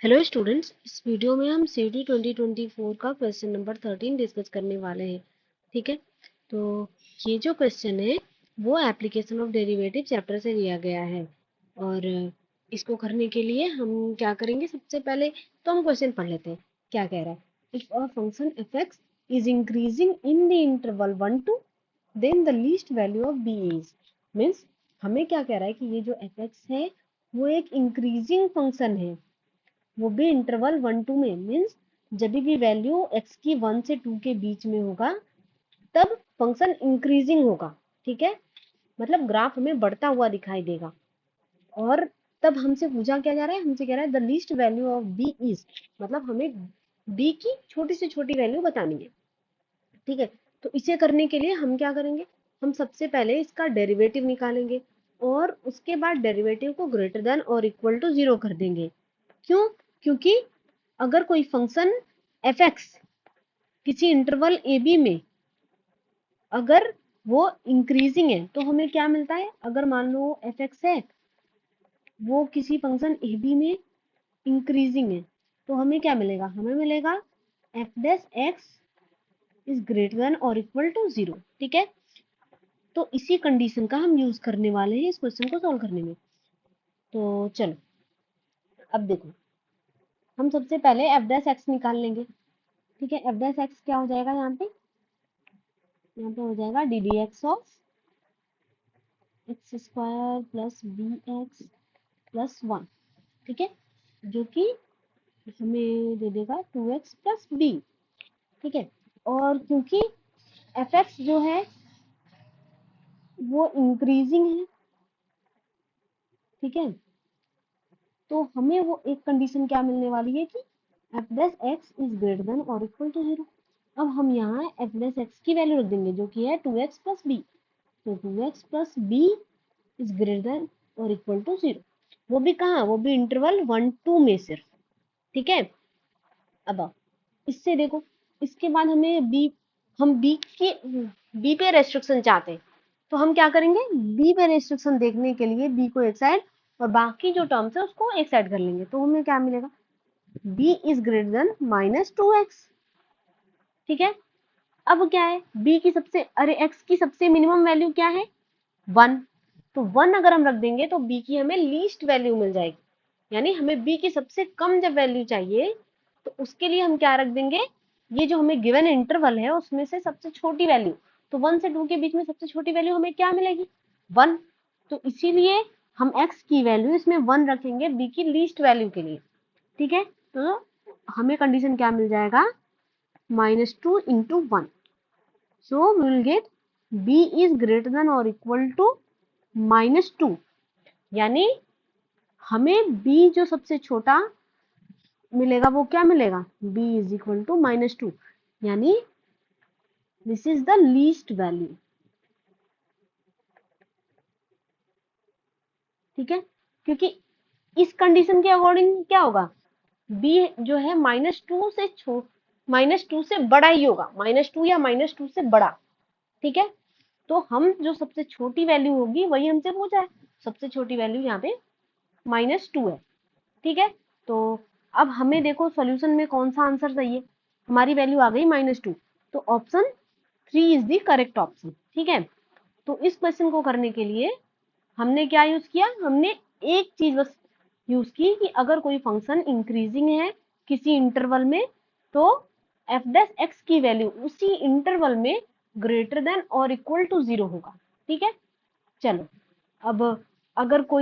Hello students, इस video में हम सीटी 2024 का क्वेश्चन नंबर 13 डिस्कस करने वाले हैं। ठीक है, तो ये जो क्वेश्चन है वो एप्लीकेशन ऑफ डेरिवेटिव चैप्टर से लिया गया है। और इसको करने के लिए हम क्या करेंगे, सबसे पहले तो हम क्वेश्चन पढ़ लेते हैं। क्या कह रहा है? If a function f x is increasing in the interval 1 to then the least value of b is. Means हमें क्या कह रहा है कि ये जो एफ एक्स है वो एक इंक्रीजिंग फंक्शन है, वो भी इंटरवल 1 2 में। मीन्स जब भी वैल्यू x की 1 से 2 के बीच में होगा तब फंक्शन इंक्रीजिंग होगा। ठीक है, मतलब ग्राफ हमें बढ़ता हुआ दिखाई देगा। और तब हमसे पूछा क्या जा रहा है, हमसे कह रहा है the least value of b is, मतलब हमें b की छोटी से छोटी वैल्यू बतानी है। ठीक है, तो इसे करने के लिए हम क्या करेंगे, हम सबसे पहले इसका डेरिवेटिव निकालेंगे और उसके बाद डेरिवेटिव को ग्रेटर देन और इक्वल टू 0 कर देंगे। क्यों? क्योंकि अगर कोई फंक्शन एफ एक्स किसी इंटरवल ए बी में अगर वो इंक्रीजिंग है तो हमें क्या मिलता है, अगर मान लो एफ एक्स है वो किसी फंक्शन ए बी में इंक्रीजिंग है तो हमें क्या मिलेगा, हमें मिलेगा F dash x is greater than और इक्वल टू 0। ठीक है, तो इसी कंडीशन का हम यूज करने वाले हैं इस क्वेश्चन को सॉल्व करने में। तो चलो, अब देखो, हम सबसे पहले एफ डैश एक्स निकाल लेंगे। ठीक है, एफ डैश एक्स क्या हो जाएगा, यहाँ पे हो जाएगा d d x of x square plus b x plus 1। ठीक है, जो कि हमें दे देगा 2x प्लस बी। ठीक है, और क्योंकि एफ एक्स जो है वो इंक्रीजिंग है, ठीक है, तो हमें वो एक कंडीशन क्या मिलने वाली है कि F dash x is greater than और इक्वल टू 0। अब हम यहाँ एफ डैश एक्स की वैल्यू रख देंगे जो कि है 2x प्लस बी। तो 2x plus b is greater than और इक्वल टू 0, वो भी कहाँ, वो भी इंटरवल 1 2 में सिर्फ। ठीक है, अब आओ, इससे देखो, इसके बाद हमें बी, हम बी पे रेस्ट्रिक्शन चाहते हैं तो हम क्या करेंगे, बी पे रेस्ट्रिक्शन देखने के लिए बी को एक साइड और बाकी जो टर्म्स है उसको एक साइड कर लेंगे तो हमें क्या मिलेगा, B is greater then -2x। ठीक है, अब क्या है, बी की सबसे, अरे एक्स की सबसे मिनिमम वैल्यू क्या है, 1। तो 1 अगर हम रख देंगे तो बी की हमें लीस्ट वैल्यू मिल जाएगी। यानी हमें बी की सबसे कम जब वैल्यू चाहिए तो उसके लिए हम क्या रख देंगे, ये जो हमें गिवन इंटरवल है उसमें से सबसे छोटी वैल्यू, तो 1 से 2 के बीच में सबसे छोटी वैल्यू हमें क्या मिलेगी, 1। तो इसीलिए हम x की वैल्यू इसमें 1 रखेंगे बी की लीस्ट वैल्यू के लिए। ठीक है, तो हमें कंडीशन क्या मिल जाएगा, -2 into 1। So we will get b is greater than or equal to -2। यानी हमें b जो सबसे छोटा मिलेगा वो क्या मिलेगा, b is equal to -2। यानी this is the least value. ठीक है, क्योंकि इस कंडीशन के अकॉर्डिंग क्या होगा, b जो है -2 से बड़ा ही होगा, -2 या -2 से बड़ा। ठीक है, तो हम जो सबसे छोटी वैल्यू होगी वही हमसे पूछा है, सबसे छोटी वैल्यू यहाँ पे -2 है। ठीक है, तो अब हमें देखो सॉल्यूशन में कौन सा आंसर सही है, हमारी वैल्यू आ गई -2, तो option 3 is the correct option. ठीक है, तो इस क्वेश्चन को करने के लिए हमने क्या यूज किया, हमने एक चीज बस यूज की कि अगर कोई फंक्शन इंक्रीजिंग है किसी इंटरवल में तो एफ डैश एक्स की वैल्यू उसी इंटरवल में ग्रेटर देन और इक्वल टू 0 होगा। ठीक है, चलो, अब अगर कोई